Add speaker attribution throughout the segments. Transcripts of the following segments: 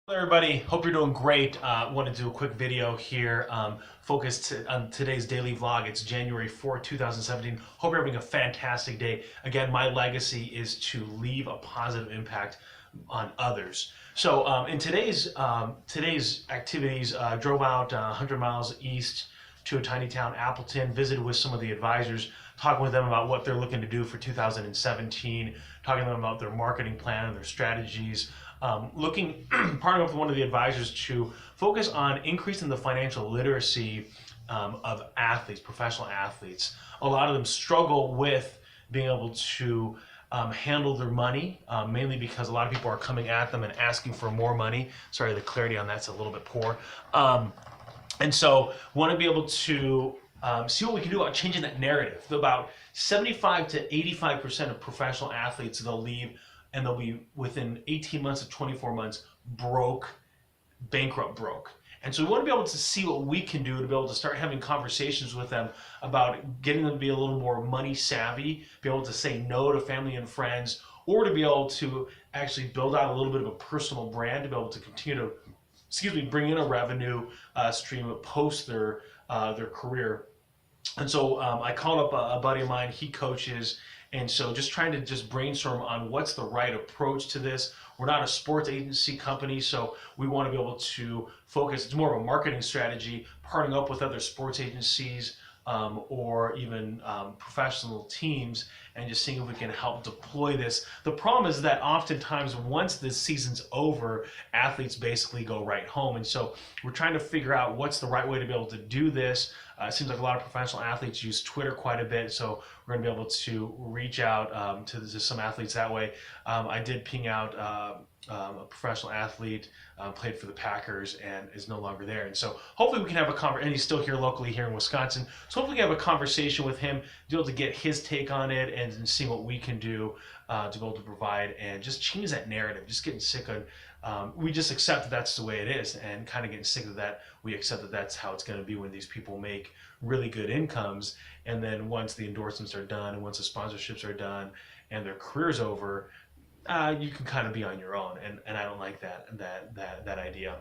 Speaker 1: Hello everybody, hope you're doing great. Want to do a quick video here focused on today's daily vlog. It's January 4th, 2017. Hope you're having a fantastic day. Again, my legacy is to leave a positive impact on others. So in today's activities, drove out 100 miles east to a tiny town, Appleton, visited with some of the advisors, talking with them about what they're looking to do for 2017, talking to them about their marketing plan and their strategies, partnering with one of the advisors to focus on increasing the financial literacy of athletes, professional athletes. A lot of them struggle with being able to handle their money, mainly because a lot of people are coming at them and asking for more money. Sorry, the clarity on that's a little bit poor. And so want to be able to see what we can do about changing that narrative. About 75 to 85% of professional athletes, they'll leave and they'll be within 18 months to 24 months bankrupt broke. And so we want to be able to see what we can do to be able to start having conversations with them about getting them to be a little more money savvy, be able to say no to family and friends, or to be able to actually build out a little bit of a personal brand to be able to continue to bring in a revenue stream post their career. And so I called up a buddy of mine. He coaches, and so just trying to just brainstorm on what's the right approach to this. We're not a sports agency company, so we want to be able to focus. It's more of a marketing strategy, partnering up with other sports agencies or even professional teams, and just seeing if we can help deploy this. The problem is that oftentimes once this season's over, athletes basically go right home. And so we're trying to figure out what's the right way to be able to do this. It seems like a lot of professional athletes use Twitter quite a bit, so we're going to be able to reach out to some athletes that way. I did ping out a professional athlete, played for the Packers and is no longer there. And so hopefully we can have a conversation, and he's still here locally here in Wisconsin. So hopefully we can have a conversation with him, be able to get his take on it and see what we can do to be able to provide and just change that narrative. Just getting sick of, we just accept that that's the way it is, and kind of getting sick of that. We accept that that's how it's going to be when these people make really good incomes. And then once the endorsements are done and once the sponsorships are done and their career's over, you can kind of be on your own, and I don't like that idea.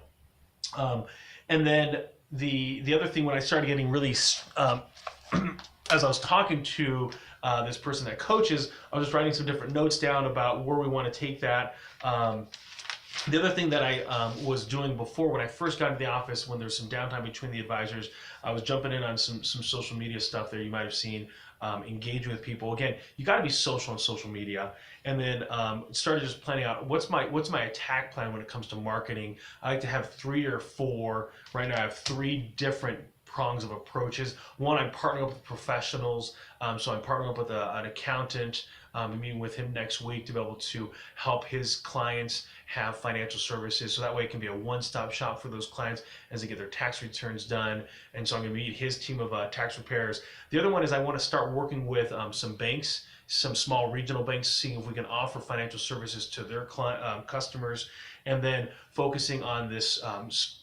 Speaker 1: And then the other thing, when I started getting really, as I was talking to this person that coaches, I was just writing some different notes down about where we want to take that. The other thing that I was doing before, when I first got into the office, when there's some downtime between the advisors, I was jumping in on some social media stuff there you might have seen, engaging with people. Again, you got to be social on social media. And then started just planning out what's my attack plan when it comes to marketing. I like to have 3 or 4. Right now I have 3 different prongs of approaches. One, I'm partnering up with professionals. So I'm partnering up with an accountant. I'm meeting with him next week to be able to help his clients have financial services. So that way it can be a one-stop shop for those clients as they get their tax returns done. And so I'm going to meet his team of tax preparers. The other one is I want to start working with some banks, some small regional banks, seeing if we can offer financial services to their customers, and then focusing on this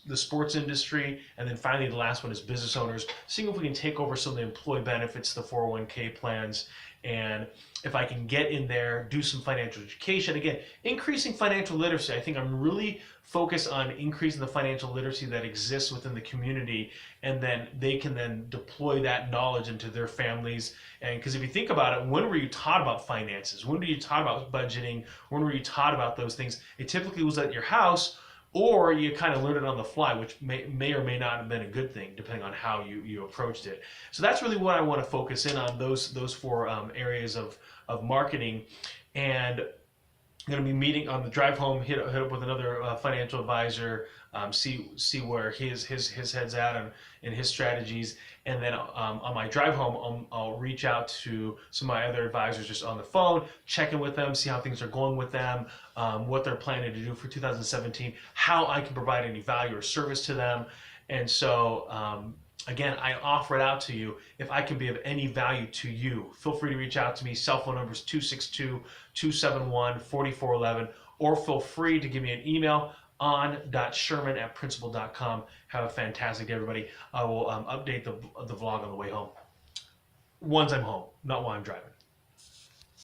Speaker 1: the sports industry. And then finally, the last one is business owners, seeing if we can take over some of the employee benefits, the 401k plans, and if I can get in there, do some financial education. Again, increasing financial literacy. I think I'm really focused on increasing the financial literacy that exists within the community, and then they can then deploy that knowledge into their families. And because if you think about it, when were you taught about finances? When were you taught about budgeting? When were you taught about those things? It typically was at your house, or you kind of learned it on the fly, which may or may not have been a good thing, depending on how you approached it. So that's really what I want to focus in on, those 4 areas of marketing. And I'm going to be meeting on the drive home, hit up with another financial advisor, see where his head's at and his strategies. And then on my drive home, I'll reach out to some of my other advisors just on the phone, check in with them, see how things are going with them, what they're planning to do for 2017, how I can provide any value or service to them. And so again, I offer it out to you. If I can be of any value to you, feel free to reach out to me. Cell phone number is 262-271-4411, or feel free to give me an email on.sherman@principal.com. Have a fantastic day, everybody. I will update the vlog on the way home. Once I'm home, not while I'm driving.